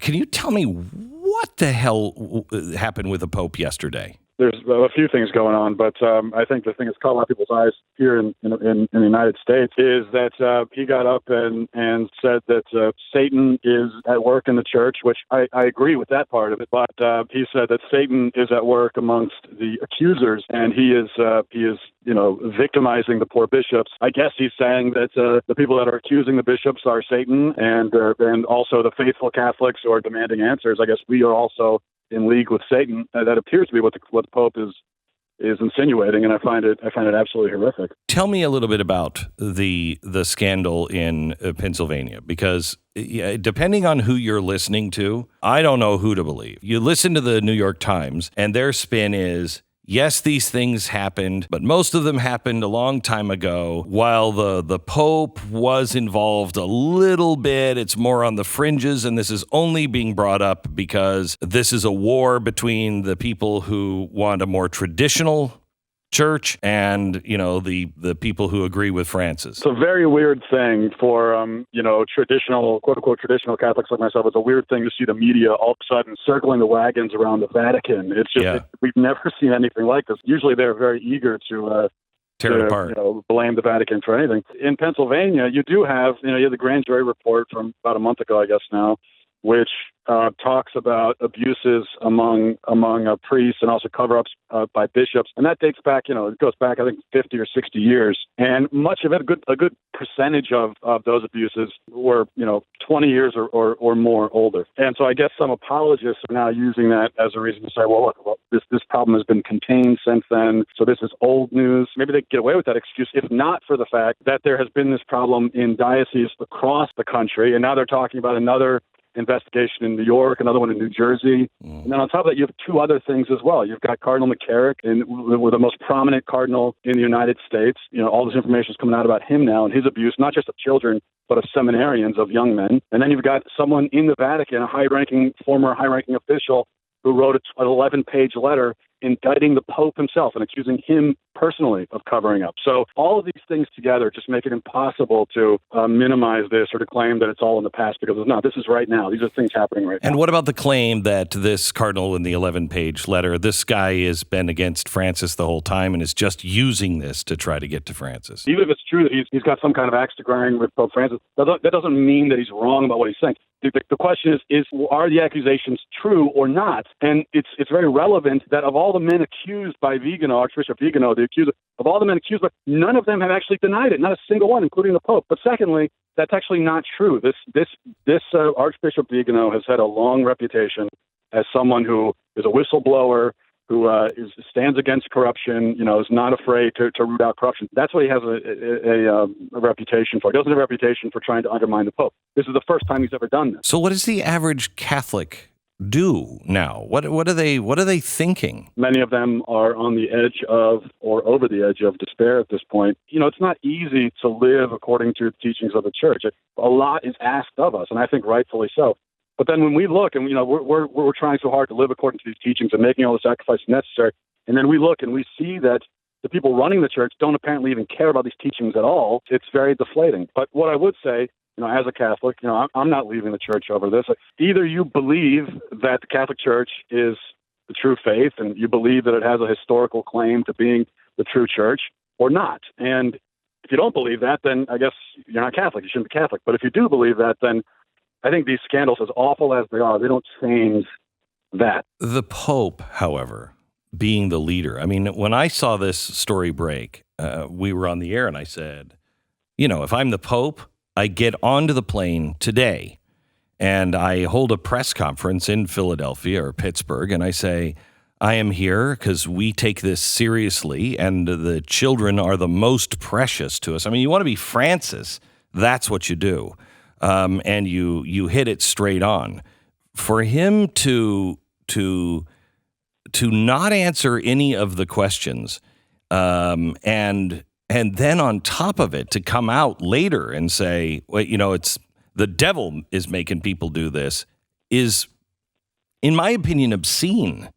can you tell me what the hell happened with the Pope yesterday? There's a few things going on, but I think the thing that's caught a lot of people's eyes here in the United States is that he got up and said that Satan is at work in the church, which I agree with that part of it. But he said that Satan is at work amongst the accusers, and he is victimizing the poor bishops. I guess he's saying that the people that are accusing the bishops are Satan, and also the faithful Catholics who are demanding answers. I guess we are also in league with Satan. That appears to be what the Pope is insinuating, and I find it absolutely horrific. Tell me a little bit about the scandal in Pennsylvania, because depending on who you're listening to, I don't know who to believe. You listen to the New York Times, and their spin is, yes, these things happened, but most of them happened a long time ago. While the Pope was involved a little bit, it's more on the fringes, and this is only being brought up because this is a war between the people who want a more traditional church and, the people who agree with Francis. It's a very weird thing for, traditional, quote unquote, traditional Catholics like myself. It's a weird thing to see the media all of a sudden circling the wagons around the Vatican. It's just, we've never seen anything like this. Usually they're very eager to tear it apart. Blame the Vatican for anything. In Pennsylvania, you do have, you have the grand jury report from about a month ago, I guess now, which talks about abuses among priests and also cover-ups by bishops, and that dates back, it goes back I think 50 or 60 years, and much of it, a good percentage of those abuses were 20 years or more older, and so I guess some apologists are now using that as a reason to say, well, look, this problem has been contained since then, so this is old news. Maybe they could get away with that excuse if not for the fact that there has been this problem in dioceses across the country, and now they're talking about another investigation in New York, another one in New Jersey. And then on top of that, you have two other things as well. You've got Cardinal McCarrick, with the most prominent cardinal in the United States. All this information is coming out about him now and his abuse, not just of children, but of seminarians, of young men. And then you've got someone in the Vatican, a former high-ranking official, who wrote an 11-page letter indicting the Pope himself and accusing him personally of covering up. So all of these things together just make it impossible to minimize this or to claim that it's all in the past, because no, this is right now. These are things happening right now. And what about the claim that this cardinal in the 11-page letter, this guy has been against Francis the whole time and is just using this to try to get to Francis? Even if it's true that he's got some kind of axe to grind with Pope Francis, that doesn't mean that he's wrong about what he's saying. The question is are the accusations true or not? And it's very relevant that of all the men accused by Vigano, Archbishop Vigano, the accuser, of all the men accused, but none of them have actually denied it, not a single one, including the Pope. But secondly, that's actually not true. This Archbishop Vigano has had a long reputation as someone who is a whistleblower, who stands against corruption, is not afraid to root out corruption. That's what he has a reputation for. He doesn't have a reputation for trying to undermine the Pope. This is the first time he's ever done this. So what does the average Catholic do now? What are they thinking? Many of them are on the edge of, or over the edge of, despair at this point. It's not easy to live according to the teachings of the Church. A lot is asked of us, and I think rightfully so. But then when we look, and we're trying so hard to live according to these teachings and making all the sacrifices necessary, and then we look and we see that the people running the church don't apparently even care about these teachings at all. It's very deflating. But what I would say, as a Catholic, I'm not leaving the church over this. Either you believe that the Catholic Church is the true faith, and you believe that it has a historical claim to being the true church, or not. And if you don't believe that, then I guess you're not Catholic. You shouldn't be Catholic. But if you do believe that, then I think these scandals, as awful as they are, they don't change that. The Pope, however, being the leader, when I saw this story break, we were on the air and I said, if I'm the Pope, I get onto the plane today and I hold a press conference in Philadelphia or Pittsburgh and I say, I am here because we take this seriously and the children are the most precious to us. You want to be Francis, that's what you do. And you hit it straight on. For him to not answer any of the questions, and then on top of it to come out later and say, well, it's the devil is making people do this, is, in my opinion, obscene.